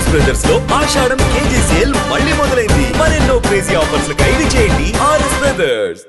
RS brothers లో ఆషాఢం KG sale మళ్ళీ మొదలైంది. మరెన్నో క్రేజీ ఆఫర్స్ ఖైదీ చేయండి ఆర్ఎస్ బ్రదర్స్.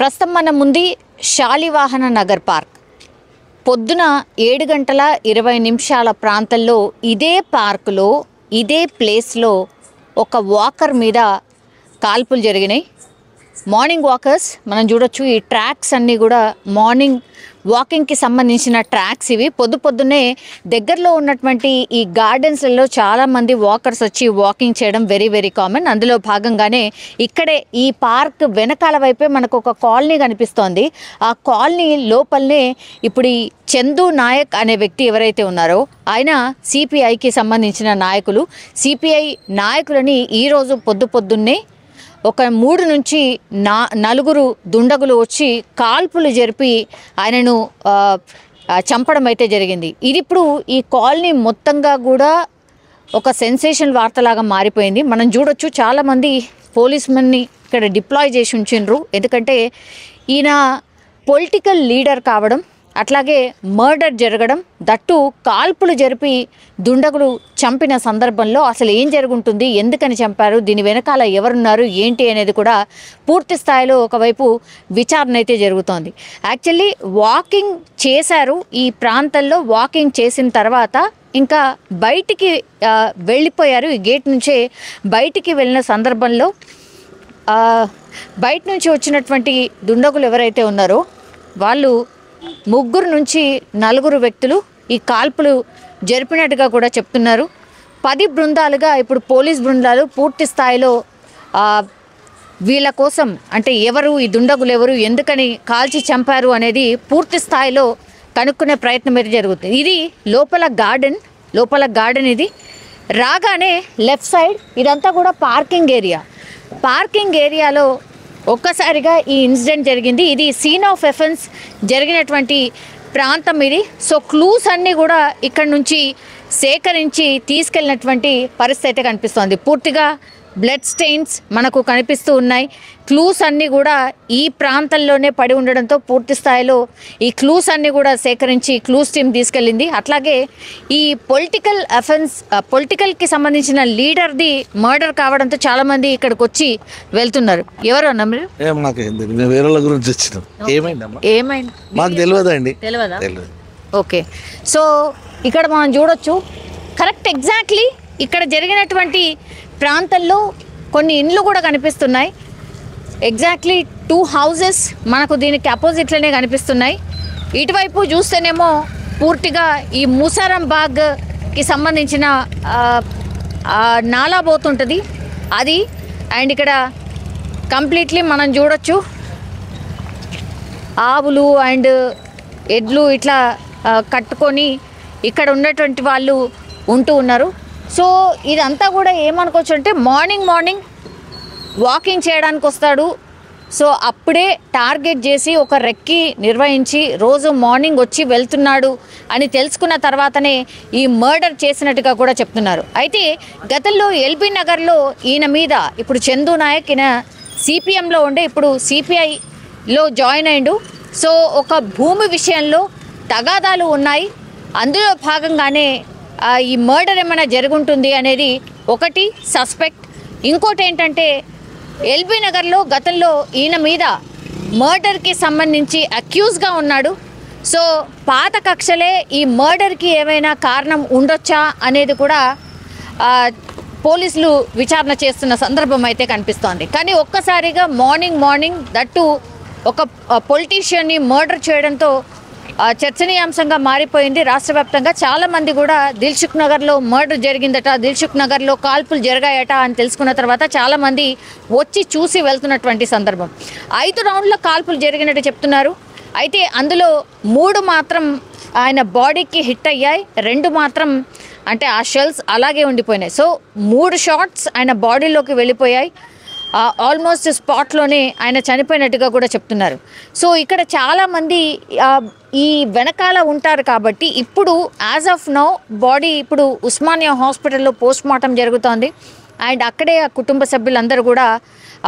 ప్రస్తుతం మన ముందు శాలివాహన నగర్ పార్క్. పొద్దున 7:20 ప్రాంతంలో ఇదే పార్కులో ఇదే ప్లేస్లో ఒక వాకర్ మీద కాల్పులు జరిగినాయి. మార్నింగ్ వాకర్స్ మనం చూడొచ్చు. ఈ ట్రాక్స్ అన్నీ కూడా మార్నింగ్ వాకింగ్కి సంబంధించిన ట్రాక్స్ ఇవి. పొద్దున్నే దగ్గరలో ఉన్నటువంటి ఈ గార్డెన్స్లలో చాలామంది వాకర్స్ వచ్చి వాకింగ్ చేయడం వెరీ వెరీ కామన్. అందులో భాగంగానే ఇక్కడే ఈ పార్క్ వెనకాల వైపే మనకు ఒక కాలనీ కనిపిస్తోంది. ఆ కాలనీ లోపలనే ఇప్పుడు ఈ చందు నాయక్ అనే వ్యక్తి ఎవరైతే ఉన్నారో ఆయన సిపిఐకి సంబంధించిన నాయకులు. సిపిఐ నాయకులని ఈరోజు పొద్దున్నే ఒక 3 నుంచి 4 దుండగులు వచ్చి కాల్పులు జరిపి ఆయనను చంపడం అయితే జరిగింది. ఇది ఇప్పుడు ఈ కాలనీ మొత్తంగా కూడా ఒక సెన్సేషన్ వార్తలాగా మారిపోయింది. మనం చూడొచ్చు చాలామంది పోలీస్ మెన్ని ఇక్కడ డిప్లాయ్ చేసి ఉంచిండ్రు. ఎందుకంటే ఈయన పొలిటికల్ లీడర్ కావడం, అట్లాగే మర్డర్ జరగడం, దట్టు కాల్పులు జరిపి దుండగులు చంపిన సందర్భంలో అసలు ఏం జరుగుంటుంది, ఎందుకని చంపారు, దీని వెనకాల ఎవరున్నారు ఏంటి అనేది కూడా పూర్తి స్థాయిలో ఒకవైపు విచారణ అయితే జరుగుతోంది. యాక్చువల్లీ వాకింగ్ చేశారు ఈ ప్రాంతంలో. వాకింగ్ చేసిన తర్వాత ఇంకా బయటికి వెళ్ళిపోయారు. ఈ గేట్ నుంచే బయటికి వెళ్ళిన సందర్భంలో బయట నుంచి వచ్చినటువంటి దుండగులు ఎవరైతే ఉన్నారో వాళ్ళు 3 నుంచి 4 వ్యక్తులు ఈ కాల్పులు జరిపినట్టుగా కూడా చెప్తున్నారు. 10 బృందాలుగా ఇప్పుడు పోలీస్ బృందాలు పూర్తి స్థాయిలో వీళ్ళ కోసం, అంటే ఎవరు ఈ దుండగులు, ఎవరు ఎందుకని కాల్చి చంపారు అనేది పూర్తి స్థాయిలో కనుక్కునే ప్రయత్నం అయితే జరుగుతుంది. ఇది లోపల గార్డెన్ ఇది. రాగానే లెఫ్ట్ సైడ్ ఇదంతా కూడా పార్కింగ్ ఏరియాలో ఒక్కసారిగా ఈ ఇన్సిడెంట్ జరిగింది. ఇది సీన్ ఆఫ్ ఎఫెన్స్ జరిగినటువంటి ప్రాంతం ఇది. సో క్లూస్ అన్నీ కూడా ఇక్కడ నుంచి సేకరించి తీసుకెళ్ళినటువంటి పరిస్థితి అయితే కనిపిస్తోంది. పూర్తిగా బ్లడ్ స్టెయిన్స్ మనకు కనిపిస్తూ ఉన్నాయి. క్లూస్ అన్నీ కూడా ఈ ప్రాంతంలోనే పడి ఉండడంతో పూర్తి స్థాయిలో ఈ క్లూస్ అన్నీ కూడా సేకరించి క్లూస్ టీమ్ తీసుకెళ్ళింది. అట్లాగే ఈ పొలిటికల్కి సంబంధించిన లీడర్ది మర్డర్ కావడంతో చాలామంది ఇక్కడికి వచ్చి వెళ్తున్నారు. ఎవరు అన్నా మీరు? ఏమైంది మాకు తెలియదండి. తెలియదా? ఓకే. సో ఇక్కడ మనం చూడొచ్చు కరెక్ట్ ఎగ్జాక్ట్లీ ఇక్కడ జరిగినటువంటి ప్రాంతంలో కొన్ని ఇండ్లు కూడా కనిపిస్తున్నాయి. ఎగ్జాక్ట్లీ 2 హౌసెస్ మనకు దీనికి అపోజిట్లోనే కనిపిస్తున్నాయి. ఇటువైపు చూస్తేనేమో పూర్తిగా ఈ మూసారంబాగ్కి సంబంధించిన నాలా పోతుంటుంది అది. అండ్ ఇక్కడ కంప్లీట్లీ మనం చూడొచ్చు ఆవులు అండ్ ఎడ్లు ఇట్లా కట్టుకొని ఇక్కడ ఉన్నటువంటి వాళ్ళు ఉంటూ ఉన్నారు. సో ఇదంతా కూడా ఏమనుకోవచ్చు అంటే మార్నింగ్ వాకింగ్ చేయడానికి వస్తాడు. సో అప్పుడే టార్గెట్ చేసి ఒక రెక్కి నిర్వహించి రోజు మార్నింగ్ వచ్చి వెళ్తున్నాడు అని తెలుసుకున్న తర్వాతనే ఈ మర్డర్ చేసినట్టుగా కూడా చెప్తున్నారు. అయితే గతంలో ఎల్బీ నగర్లో ఈయన మీద ఇప్పుడు చందు నాయక్ ఈయన సిపిఎంలో ఉండే ఇప్పుడు సిపిఐలో జాయిన్ అయ్యిండు. సో ఒక భూమి విషయంలో తగాదాలు ఉన్నాయి. అందులో భాగంగానే ఈ మర్డర్ ఏమైనా జరుగుంటుంది అనేది ఒకటి సస్పెక్ట్. ఇంకోటి ఏంటంటే ఎల్బీ నగర్లో గతంలో ఈయన మీద మర్డర్కి సంబంధించి అక్యూజ్గా ఉన్నాడు. సో పాత కక్షలే ఈ మర్డర్కి ఏమైనా కారణం ఉండొచ్చా అనేది కూడా పోలీసులు విచారణ చేస్తున్న సందర్భం అయితే కనిపిస్తోంది. కానీ ఒక్కసారిగా మార్నింగ్ దట్టు ఒక పొలిటీషియన్ని మర్డర్ చేయడంతో చర్చనీయాంశంగా మారిపోయింది. రాష్ట్ర వ్యాప్తంగా చాలామంది కూడా దిల్సుఖ్ నగర్లో మర్డర్ జరిగిందట, దిల్సుఖ్ నగర్లో కాల్పులు జరిగాయట అని తెలుసుకున్న తర్వాత చాలామంది వచ్చి చూసి వెళ్తున్నటువంటి సందర్భం. 5 రౌండ్ల కాల్పులు జరిగినట్టు చెప్తున్నారు. అయితే అందులో 3 మాత్రం ఆయన బాడీకి హిట్ అయ్యాయి, 2 మాత్రం అంటే ఆ షెల్స్ అలాగే ఉండిపోయినాయి. సో 3 షాట్స్ ఆయన బాడీలోకి వెళ్ళిపోయాయి. ఆల్మోస్ట్ స్పాట్లోనే ఆయన చనిపోయినట్టుగా కూడా చెప్తున్నారు. సో ఇక్కడ చాలామంది ఈ వెనకాల ఉంటారు కాబట్టి ఇప్పుడు యాజ్ ఆఫ్ నౌ బాడీ ఇప్పుడు ఉస్మానియా హాస్పిటల్లో పోస్ట్ మార్టం జరుగుతోంది. అండ్ అక్కడే ఆ కుటుంబ సభ్యులందరూ కూడా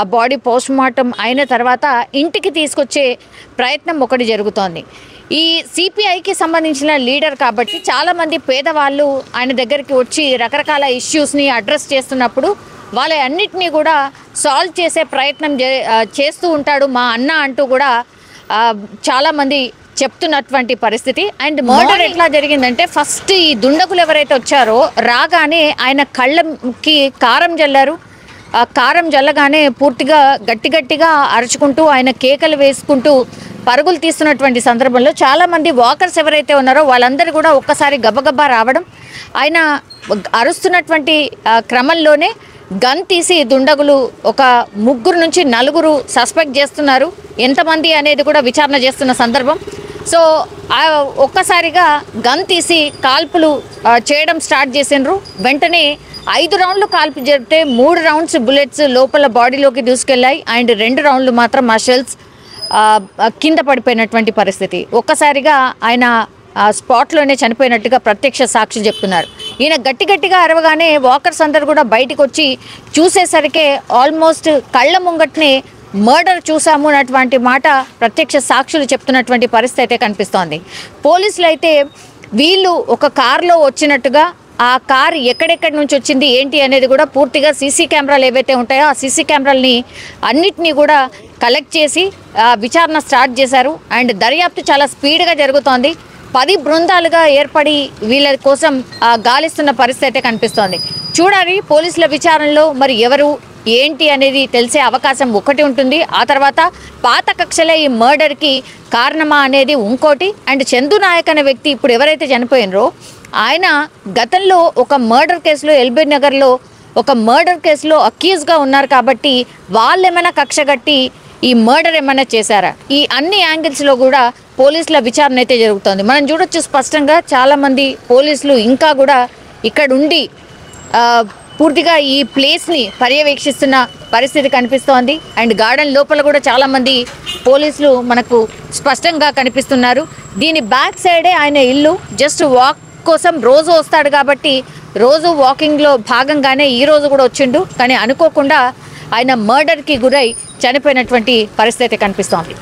ఆ బాడీ పోస్ట్ మార్టం అయిన తర్వాత ఇంటికి తీసుకొచ్చే ప్రయత్నం ఒకటి జరుగుతోంది. ఈ సిపిఐకి సంబంధించిన లీడర్ కాబట్టి చాలామంది పేదవాళ్ళు ఆయన దగ్గరికి వచ్చి రకరకాల ఇష్యూస్ని అడ్రస్ చేస్తున్నప్పుడు వాళ్ళ అన్నిటినీ కూడా సాల్వ్ చేసే ప్రయత్నం చేస్తూ ఉంటాడు మా అన్న అంటూ కూడా చాలామంది చెప్తున్నటువంటి పరిస్థితి. అండ్ మర్డర్ ఎట్లా జరిగిందంటే ఫస్ట్ ఈ దుండగులు ఎవరైతే వచ్చారో రాగానే ఆయన కళ్ళకి కారం జల్లారు. కారం జల్లగానే పూర్తిగా గట్టిగా అరుచుకుంటూ ఆయన కేకలు వేసుకుంటూ పరుగులు తీస్తున్నటువంటి సందర్భంలో చాలామంది వాకర్స్ ఎవరైతే ఉన్నారో వాళ్ళందరూ కూడా ఒక్కసారి గబగబా రావడం, ఆయన అరుస్తున్నటువంటి క్రమంలోనే గన్ తీసి దుండగులు ఒక 3 నుంచి 4 సస్పెక్ట్ చేస్తున్నారు. ఎంతమంది అనేది కూడా విచారణ చేస్తున్న సందర్భం. సో ఒక్కసారిగా గన్ తీసి కాల్పులు చేయడం స్టార్ట్ చేసిండ్రు. వెంటనే 5 రౌండ్లు కాల్పు జరిపితే 3 రౌండ్స్ బుల్లెట్స్ లోపల బాడీలోకి దూసుకెళ్ళాయి. అండ్ 2 రౌండ్లు మాత్రం ఆ షెల్స్ కింద పడిపోయినటువంటి పరిస్థితి. ఒక్కసారిగా ఆయన స్పాట్లోనే చనిపోయినట్టుగా ప్రత్యక్ష సాక్షి చెప్తున్నారు. ఈయన గట్టిగా అరవగానే వాకర్స్ అందరూ కూడా బయటకు వచ్చి చూసేసరికి ఆల్మోస్ట్ కళ్ళ ముంగట్నే మర్డర్ చూసాము అన్నటువంటి మాట ప్రత్యక్ష సాక్షులు చెప్తున్నటువంటి పరిస్థితి అయితే కనిపిస్తోంది. పోలీసులు అయితే వీళ్ళు ఒక కారులో వచ్చినట్టుగా ఆ కార్ ఎక్కడెక్కడి నుంచి వచ్చింది ఏంటి అనేది కూడా పూర్తిగా సీసీ కెమెరాలు ఏవైతే ఉంటాయో ఆ సీసీ కెమెరాలని అన్నిటినీ కూడా కలెక్ట్ చేసి విచారణ స్టార్ట్ చేశారు. అండ్ దర్యాప్తు చాలా స్పీడ్గా జరుగుతోంది. 10 బృందాలుగా ఏర్పడి వీళ్ళ కోసం గాలిస్తున్న పరిస్థితి అయితే కనిపిస్తోంది. చూడాలి పోలీసుల విచారణలో మరి ఎవరు ఏంటి అనేది తెలిసే అవకాశం ఒకటి ఉంటుంది. ఆ తర్వాత పాత కక్షలే ఈ మర్డర్కి కారణమా అనేది ఇంకోటి. అండ్ చందు నాయక్ అనే వ్యక్తి ఇప్పుడు ఎవరైతే చనిపోయినరో ఆయన గతంలో ఒక మర్డర్ కేసులో ఎల్బీ నగర్లో ఒక మర్డర్ కేసులో అక్యూజ్గా ఉన్నారు కాబట్టి వాళ్ళు ఏమైనా కక్ష కట్టి ఈ మర్డర్ ఏమైనా చేశారా, ఈ అన్ని యాంగిల్స్లో కూడా పోలీసుల విచారణ అయితే జరుగుతోంది. మనం చూడొచ్చు స్పష్టంగా చాలామంది పోలీసులు ఇంకా కూడా ఇక్కడ ఉండి పూర్తిగా ఈ ప్లేస్ని పర్యవేక్షిస్తున్న పరిస్థితి కనిపిస్తోంది. అండ్ గార్డెన్ లోపల కూడా చాలామంది పోలీసులు మనకు స్పష్టంగా కనిపిస్తున్నారు. దీని బ్యాక్ సైడే ఆయన ఇల్లు. జస్ట్ వాక్ కోసం రోజు వస్తాడు కాబట్టి రోజు వాకింగ్లో భాగంగానే ఈ రోజు కూడా వచ్చిండు. కానీ అనుకోకుండా ఆయన మర్డర్కి గురై చనిపోయినటువంటి పరిస్థితి కనిపిస్తోంది.